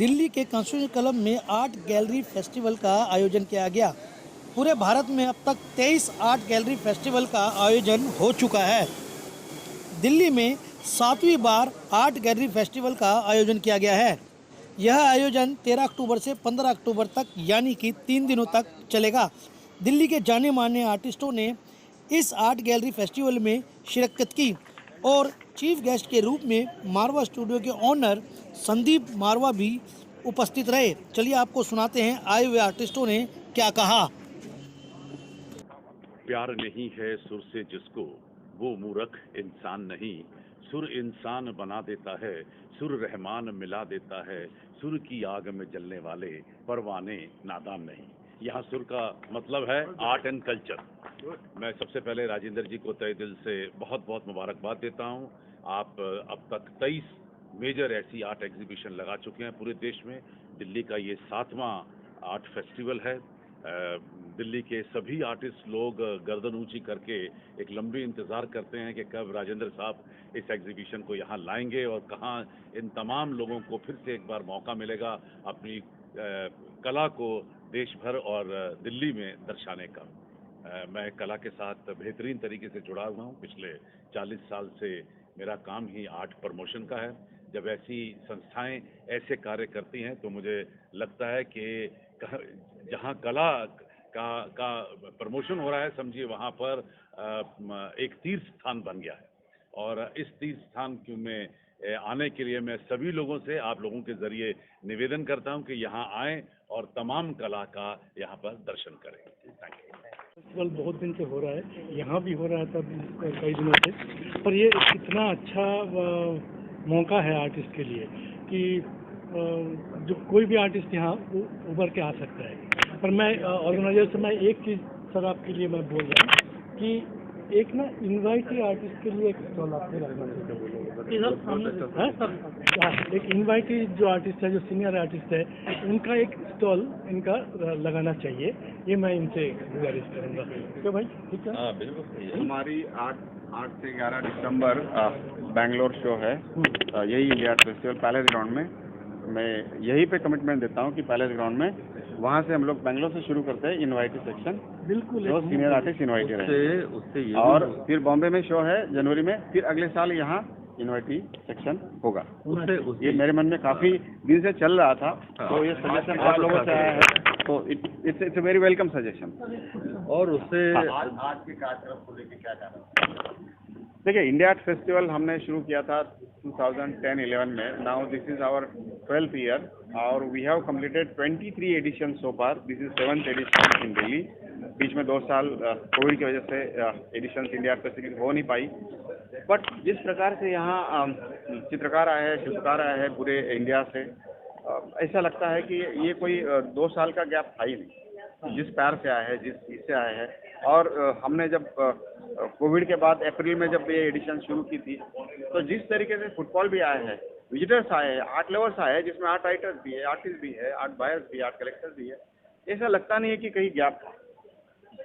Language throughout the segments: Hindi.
दिल्ली के कॉन्स्टिट्यूशन क्लब में आर्ट गैलरी फेस्टिवल का आयोजन किया गया। पूरे भारत में अब तक 23 आर्ट गैलरी फेस्टिवल का आयोजन हो चुका है। दिल्ली में 7वीं बार आर्ट गैलरी फेस्टिवल का आयोजन किया गया है। यह आयोजन 13 अक्टूबर से 15 अक्टूबर तक यानी कि 3 दिनों तक चलेगा। दिल्ली के जाने माने आर्टिस्टों ने इस आर्ट गैलरी फेस्टिवल में शिरकत की और चीफ गेस्ट के रूप में मारवा स्टूडियो के ओनर संदीप मारवा भी उपस्थित रहे। चलिए आपको सुनाते हैं आए हुए आर्टिस्टों ने क्या कहा। प्यार नहीं है सुर से जिसको, वो मूर्ख इंसान नहीं। सुर इंसान बना देता है, सुर रहमान मिला देता है। सुर की आग में जलने वाले परवाने नादान नहीं। यहाँ सुर का मतलब है आर्ट एंड कल्चर। मैं सबसे पहले राजेंद्र जी को तहे दिल से बहुत बहुत मुबारकबाद देता हूँ। आप अब तक 23 मेजर ऐसी आर्ट एग्जीबिशन लगा चुके हैं पूरे देश में। दिल्ली का ये 7वां आर्ट फेस्टिवल है। दिल्ली के सभी आर्टिस्ट लोग गर्दन ऊंची करके एक लंबी इंतज़ार करते हैं कि कब राजेंद्र साहब इस एग्जीबिशन को यहाँ लाएंगे और कहाँ इन तमाम लोगों को फिर से एक बार मौका मिलेगा अपनी कला को देश भर और दिल्ली में दर्शाने का। मैं कला के साथ बेहतरीन तरीके से जुड़ा हुआ हूँ। पिछले 40 साल से मेरा काम ही आर्ट प्रमोशन का है। जब ऐसी संस्थाएं ऐसे कार्य करती हैं तो मुझे लगता है कि जहाँ कला का प्रमोशन हो रहा है, समझिए वहाँ पर एक तीर्थ स्थान बन गया है। और इस तीर्थ स्थान में आने के लिए मैं सभी लोगों से आप लोगों के जरिए निवेदन करता हूँ कि यहाँ आएँ और तमाम कला का यहाँ पर दर्शन करें। Thank you. फेस्टिवल बहुत दिन से हो रहा है, यहाँ भी हो रहा था कई दिनों से, पर ये इतना अच्छा मौका है आर्टिस्ट के लिए कि जो कोई भी आर्टिस्ट यहाँ उभर के आ सकता है। पर मैं ऑर्गेनाइजर से मैं एक चीज़ सर आपके लिए मैं बोल रहा हूँ कि एक ना इनवाइटी आर्टिस्ट के लिए एक स्टॉल आपको लगना चाहिए। एक इनवाइटी जो आर्टिस्ट है, जो सीनियर आर्टिस्ट है, उनका एक स्टॉल इनका लगाना चाहिए। ये मैं इनसे गुजारिश करूँगा। क्या भाई ठीक है? हाँ बिल्कुल सही है। हमारी 8 से 11 दिसंबर बैंगलोर शो है, यही इंडिया फेस्टिवल पैलेस ग्राउंड में। मैं यही पे कमिटमेंट देता हूँ कि पैलेस ग्राउंड में वहाँ से हम लोग बैंगलोर से शुरू करते हैं इनवाइटी सेक्शन। बिल्कुल, जो सीनियर आर्टिस्ट इनवाइटी रहे और फिर बॉम्बे में शो है जनवरी में, फिर अगले साल यहाँ इनवाइटी सेक्शन होगा। ये मेरे मन में काफी दिन से चल रहा था, तो ये सजेशन आप लोगों से आया है, तो it's a very welcome suggestion. और उससे आज के कार्यक्रम को लेकर क्या कहना? देखिए, इंडिया आर्ट फेस्टिवल हमने शुरू किया था 2010-11 में। Now this is our 12th year और we have completed 23 edition so far. This is 7th edition in Delhi. बीच में 2 साल कोविड की वजह से एडिशन इंडिया आर्ट फेस्टिवल हो नहीं पाई। बट जिस प्रकार से यहाँ चित्रकार आए हैं, शिल्पकार आए हैं पूरे इंडिया से, ऐसा लगता है कि ये कोई 2 साल का गैप था ही नहीं। जिस पैर से आए हैं, जिस इससे आए हैं, और हमने जब कोविड के बाद अप्रैल में जब ये एडिशन शुरू की थी, तो जिस तरीके से फुटबॉल भी आए हैं, विजिटर्स आए हैं, आर्ट लवर्स आए हैं, जिसमें आर्ट राइटर्स भी है, आर्टिस्ट भी है, आर्ट बायर्स भी है, आर्ट कलेक्टर्स भी है, ऐसा लगता नहीं है कि कहीं गैप था।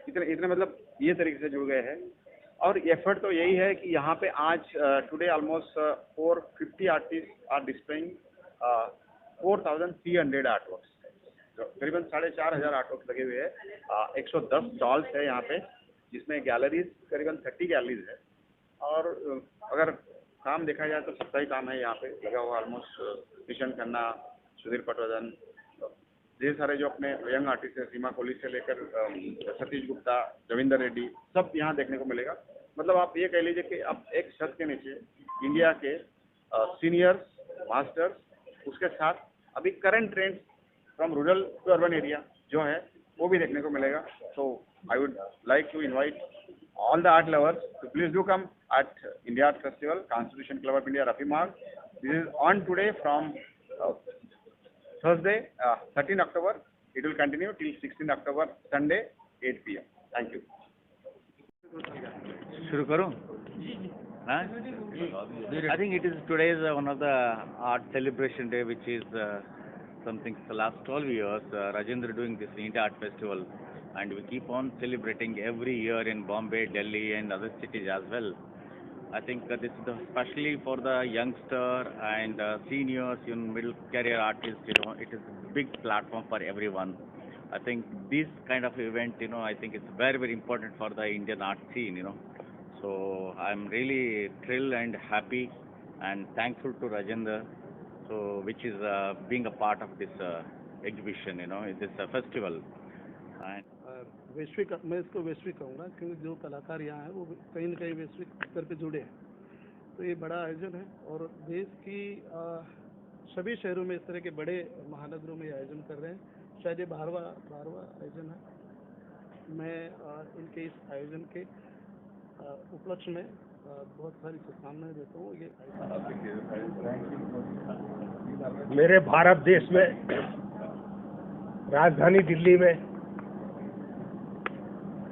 इतने मतलब ये तरीके से जुड़ गए हैं। और एफर्ट तो यही है कि यहाँ पे आज today almost 450 artist are displaying 4,300 artworks. करीबन 4,500 आर्टवर्क्स लगे हुए हैं। 110 स्टॉल्स है यहाँ पे, जिसमें गैलरीज करीबन 30 गैलरीज है। और अगर काम देखा जाए तो सबका ही काम है यहाँ पे लगा हुआ। ऑलमोस्ट किशन खन्ना, सुधीर पटवर्धन, ढेर सारे जो अपने यंग आर्टिस्ट है, सीमा कोहली से लेकर सतीश गुप्ता, रविंदर रेड्डी, सब यहाँ देखने को मिलेगा। मतलब आप ये कह लीजिए कि आप एक छत के नीचे इंडिया के सीनियर्स, मास्टर्स, उसके साथ अभी current trends from rural to urban area जो है वो भी देखने को मिलेगा। So I would like to invite all the art lovers to please do come at India Art Festival, Constitution Club of India, Rafi Marg. This is on today from Thursday, 13 October. It will continue till 16 October, Sunday, 8 p.m. Thank you. शुरू करूं? हाँ? I think it is today is one of the art celebration day, which is something for the last 12 years. Rajendra doing this India Art Festival. And we keep on celebrating every year in Bombay, Delhi and other cities as well. I think this is especially for the youngster and seniors, middle career artists. It is a big platform for everyone. I think this kind of event, I think it's very, very important for the Indian art scene. So I'm really thrilled and happy and thankful to Rajendra, so which is being a part of this exhibition, this festival. And वैश्विक, मैं इसको वैश्विक कहूँगा क्योंकि जो कलाकार यहाँ हैं वो कहीं न कहीं वैश्विक स्तर पे जुड़े हैं। तो ये बड़ा आयोजन है और देश की सभी शहरों में इस तरह के बड़े महानगरों में आयोजन कर रहे हैं। शायद ये 12वां आयोजन है। मैं इनके इस आयोजन के उपलक्ष्य में बहुत सारी शुभकामनाएं देता हूँ। ये मेरे भारत देश में राजधानी दिल्ली में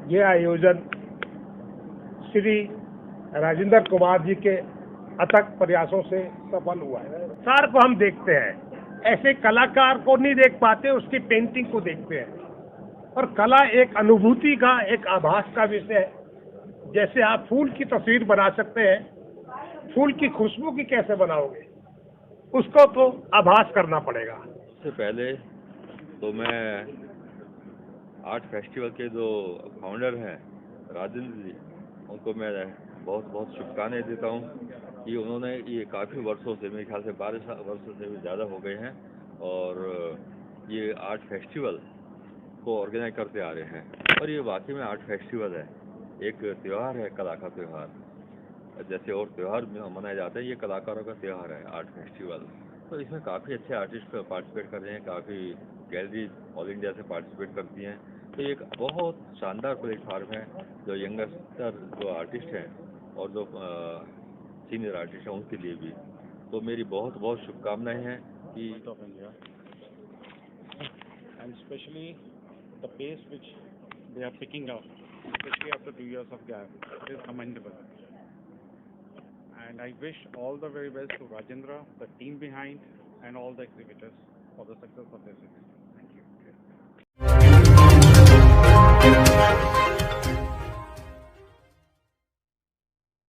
ये आयोजन श्री राजेंद्र कुमार जी के अथक प्रयासों से सफल हुआ है। संसार को हम देखते हैं, ऐसे कलाकार को नहीं देख पाते, उसकी पेंटिंग को देखते हैं। और कला एक अनुभूति का, एक आभास का विषय है। जैसे आप फूल की तस्वीर बना सकते हैं, फूल की खुशबू की कैसे बनाओगे, उसको तो आभास करना पड़ेगा। सबसे पहले तो मैं आर्ट फेस्टिवल के जो फाउंडर हैं राजेंद्र जी, उनको मैं बहुत बहुत शुभकामनाएं देता हूं कि उन्होंने ये काफ़ी वर्षों से, मेरे ख्याल से 12 वर्षों से भी ज़्यादा हो गए हैं, और ये आर्ट फेस्टिवल को ऑर्गेनाइज करते आ रहे हैं। और ये वाकई में आर्ट फेस्टिवल है, एक त्यौहार है, कला का त्यौहार। जैसे और त्यौहार मनाए जाते हैं, ये कलाकारों का त्यौहार है आर्ट फेस्टिवल। तो इसमें काफ़ी अच्छे आर्टिस्ट पार्टिसिपेट कर रहे हैं, काफ़ी गैलरीज ऑल इंडिया से पार्टिसिपेट करती हैं। तो ये एक बहुत शानदार प्लेटफार्म है जो यंगस्टर जो आर्टिस्ट हैं और जो सीनियर आर्टिस्ट हैं उनके लिए भी। तो मेरी बहुत बहुत शुभकामनाएं हैं कि and especially the pace which they are picking up, especially after 2 years of gap, it is commendable. And I wish all the very best to Rajendra, the team behind, and all the exhibitors for the success of this exhibition.